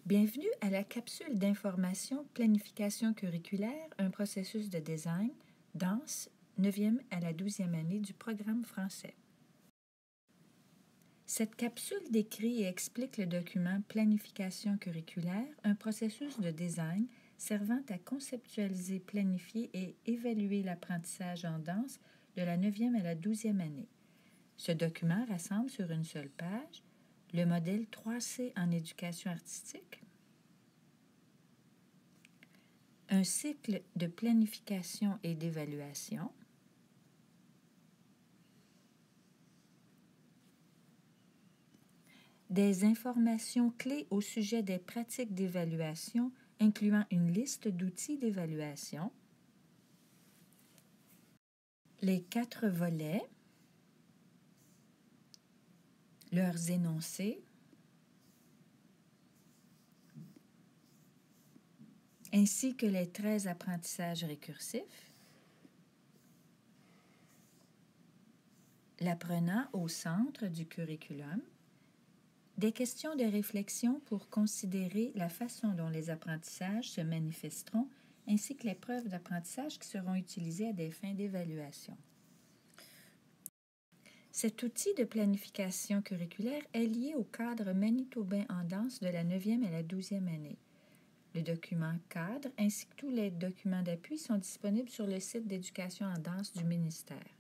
Bienvenue à la capsule d'information planification curriculaire, un processus de design, danse, 9e à la 12e année du programme français. Cette capsule décrit et explique le document Planification curriculaire, un processus de design servant à conceptualiser, planifier et évaluer l'apprentissage en danse de la 9e à la 12e année. Ce document rassemble sur une seule page le modèle 3C en éducation artistique, un cycle de planification et d'évaluation, des informations clés au sujet des pratiques d'évaluation, incluant une liste d'outils d'évaluation, les 4 volets, leurs énoncés, ainsi que les 13 apprentissages récursifs, l'apprenant au centre du curriculum, des questions de réflexion pour considérer la façon dont les apprentissages se manifesteront, ainsi que les preuves d'apprentissage qui seront utilisées à des fins d'évaluation. Cet outil de planification curriculaire est lié au cadre manitobain en danse de la 9e à la 12e année. Le document cadre ainsi que tous les documents d'appui sont disponibles sur le site d'éducation en danse du ministère.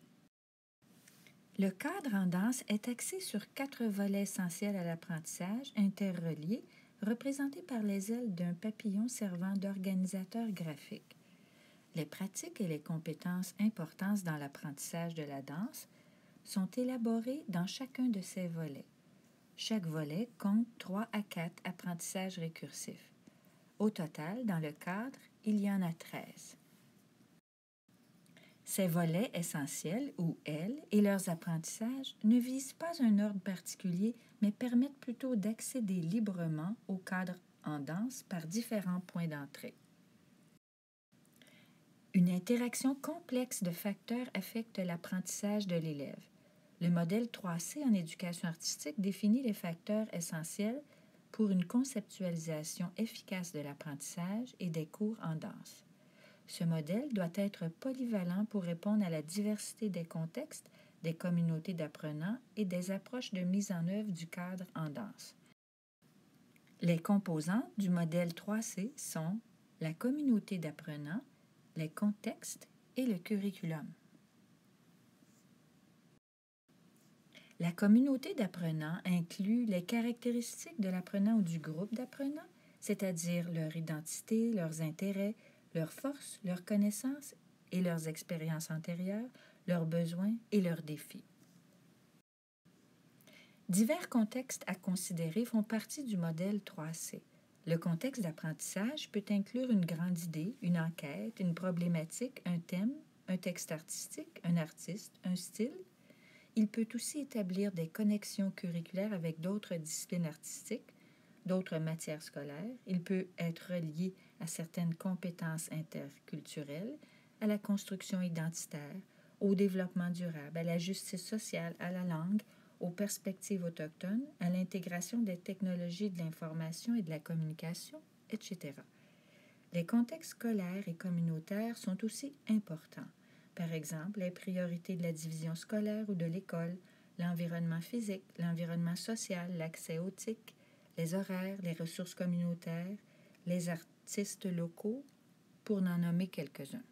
Le cadre en danse est axé sur 4 volets essentiels à l'apprentissage, interreliés, représentés par les ailes d'un papillon servant d'organisateur graphique. Les pratiques et les compétences importantes dans l'apprentissage de la danse sont élaborées dans chacun de ces volets. Chaque volet compte 3 à 4 apprentissages récursifs. Au total, dans le cadre, il y en a 13. Ces volets essentiels, ou L, et leurs apprentissages ne visent pas un ordre particulier, mais permettent plutôt d'accéder librement au cadre en danse par différents points d'entrée. Une interaction complexe de facteurs affecte l'apprentissage de l'élève. Le modèle 3C en éducation artistique définit les facteurs essentiels pour une conceptualisation efficace de l'apprentissage et des cours en danse. Ce modèle doit être polyvalent pour répondre à la diversité des contextes, des communautés d'apprenants et des approches de mise en œuvre du cadre en danse. Les composantes du modèle 3C sont la communauté d'apprenants, les contextes et le curriculum. La communauté d'apprenants inclut les caractéristiques de l'apprenant ou du groupe d'apprenants, c'est-à-dire leur identité, leurs intérêts, leurs forces, leurs connaissances et leurs expériences antérieures, leurs besoins et leurs défis. Divers contextes à considérer font partie du modèle 3C. Le contexte d'apprentissage peut inclure une grande idée, une enquête, une problématique, un thème, un texte artistique, un artiste, un style. Il peut aussi établir des connexions curriculaires avec d'autres disciplines artistiques, d'autres matières scolaires. Il peut être relié à certaines compétences interculturelles, à la construction identitaire, au développement durable, à la justice sociale, à la langue, aux perspectives autochtones, à l'intégration des technologies de l'information et de la communication, etc. Les contextes scolaires et communautaires sont aussi importants. Par exemple, les priorités de la division scolaire ou de l'école, l'environnement physique, l'environnement social, l'accès aux TIC, les horaires, les ressources communautaires, les artistes locaux, pour n'en nommer quelques-uns.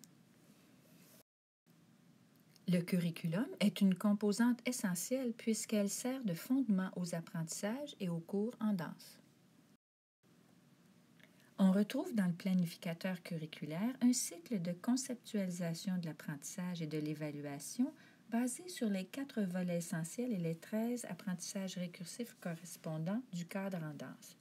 Le curriculum est une composante essentielle puisqu'elle sert de fondement aux apprentissages et aux cours en danse. On retrouve dans le planificateur curriculaire un cycle de conceptualisation de l'apprentissage et de l'évaluation basé sur les 4 volets essentiels et les 13 apprentissages récursifs correspondants du cadre en danse.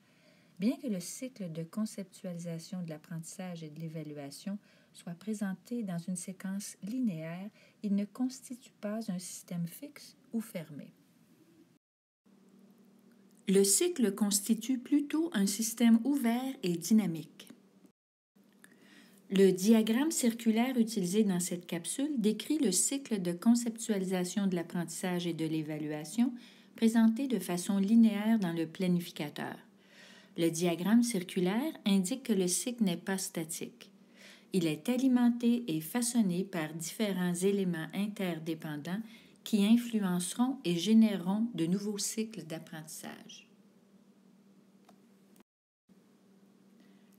Bien que le cycle de conceptualisation de l'apprentissage et de l'évaluation soit présenté dans une séquence linéaire, il ne constitue pas un système fixe ou fermé. Le cycle constitue plutôt un système ouvert et dynamique. Le diagramme circulaire utilisé dans cette capsule décrit le cycle de conceptualisation de l'apprentissage et de l'évaluation présenté de façon linéaire dans le planificateur. Le diagramme circulaire indique que le cycle n'est pas statique. Il est alimenté et façonné par différents éléments interdépendants qui influenceront et généreront de nouveaux cycles d'apprentissage.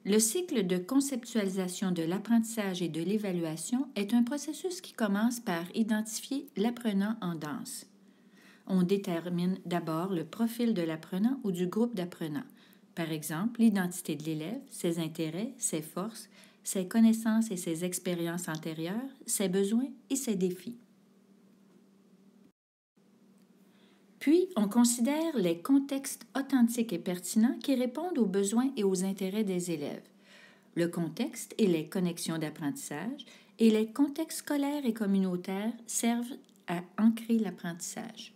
Le cycle de conceptualisation de l'apprentissage et de l'évaluation est un processus qui commence par identifier l'apprenant en danse. On détermine d'abord le profil de l'apprenant ou du groupe d'apprenants. Par exemple, l'identité de l'élève, ses intérêts, ses forces, ses connaissances et ses expériences antérieures, ses besoins et ses défis. Puis, on considère les contextes authentiques et pertinents qui répondent aux besoins et aux intérêts des élèves. Le contexte et les connexions d'apprentissage et les contextes scolaires et communautaires servent à ancrer l'apprentissage.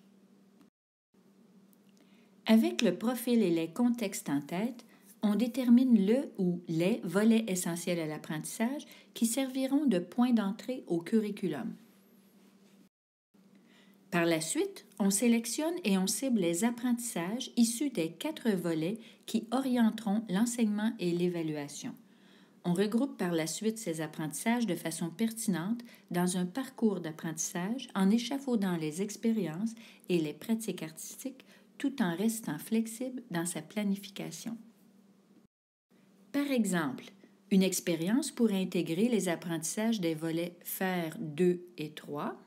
Avec le profil et les contextes en tête, on détermine le ou les volets essentiels à l'apprentissage qui serviront de point d'entrée au curriculum. Par la suite, on sélectionne et on cible les apprentissages issus des 4 volets qui orienteront l'enseignement et l'évaluation. On regroupe par la suite ces apprentissages de façon pertinente dans un parcours d'apprentissage en échafaudant les expériences et les pratiques artistiques tout en restant flexible dans sa planification. Par exemple, une expérience pourrait intégrer les apprentissages des volets faire 2 et 3,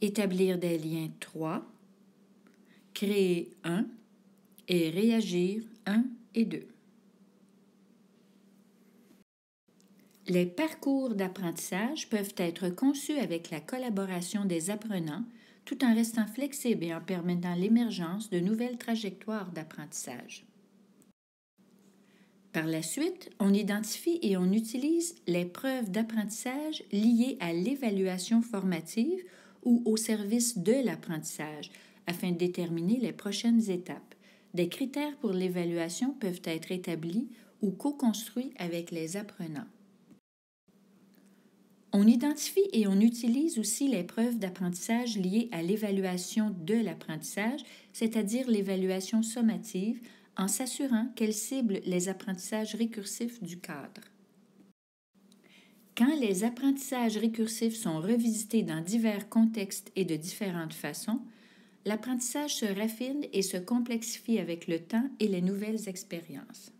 établir des liens 3, créer 1 et réagir 1 et 2. Les parcours d'apprentissage peuvent être conçus avec la collaboration des apprenants tout en restant flexibles et en permettant l'émergence de nouvelles trajectoires d'apprentissage. Par la suite, on identifie et on utilise les preuves d'apprentissage liées à l'évaluation formative ou au service de l'apprentissage afin de déterminer les prochaines étapes. Des critères pour l'évaluation peuvent être établis ou co-construits avec les apprenants. On identifie et on utilise aussi les preuves d'apprentissage liées à l'évaluation de l'apprentissage, c'est-à-dire l'évaluation sommative, en s'assurant qu'elle cible les apprentissages récursifs du cadre. Quand les apprentissages récursifs sont revisités dans divers contextes et de différentes façons, l'apprentissage se raffine et se complexifie avec le temps et les nouvelles expériences.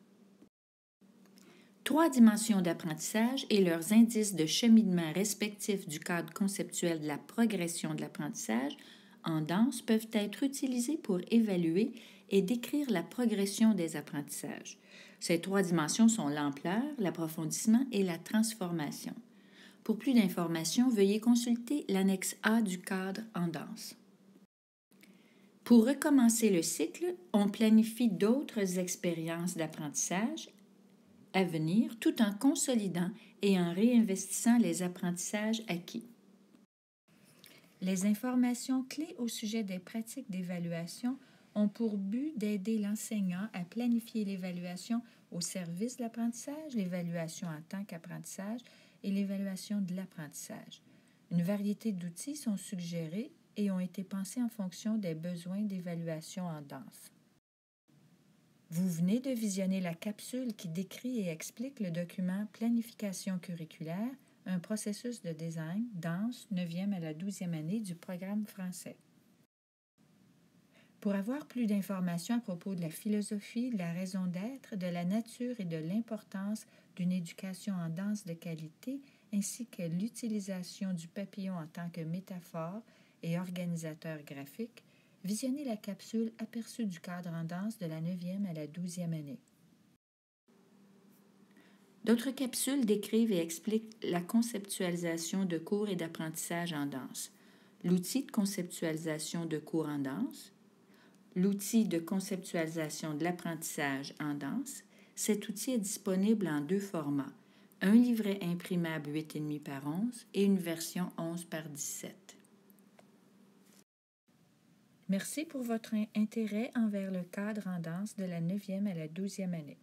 3 dimensions d'apprentissage et leurs indices de cheminement respectifs du cadre conceptuel de la progression de l'apprentissage en danse peuvent être utilisés pour évaluer et décrire la progression des apprentissages. Ces 3 dimensions sont l'ampleur, l'approfondissement et la transformation. Pour plus d'informations, veuillez consulter l'annexe A du cadre en danse. Pour recommencer le cycle, on planifie d'autres expériences d'apprentissage à venir tout en consolidant et en réinvestissant les apprentissages acquis. Les informations clés au sujet des pratiques d'évaluation ont pour but d'aider l'enseignant à planifier l'évaluation au service de l'apprentissage, l'évaluation en tant qu'apprentissage et l'évaluation de l'apprentissage. Une variété d'outils sont suggérés et ont été pensés en fonction des besoins d'évaluation en danse. Vous venez de visionner la capsule qui décrit et explique le document Planification curriculaire, un processus de design, danse, 9e à la 12e année du programme français. Pour avoir plus d'informations à propos de la philosophie, de la raison d'être, de la nature et de l'importance d'une éducation en danse de qualité, ainsi que l'utilisation du papillon en tant que métaphore et organisateur graphique, visionnez la capsule Aperçu du cadre en danse de la 9e à la 12e année. D'autres capsules décrivent et expliquent la conceptualisation de cours et d'apprentissage en danse, l'outil de conceptualisation de cours en danse, l'outil de conceptualisation de l'apprentissage en danse. Cet outil est disponible en 2 formats, un livret imprimable 8,5 par 11 et une version 11 par 17. Merci pour votre intérêt envers le cadre en danse de la 9e à la 12e année.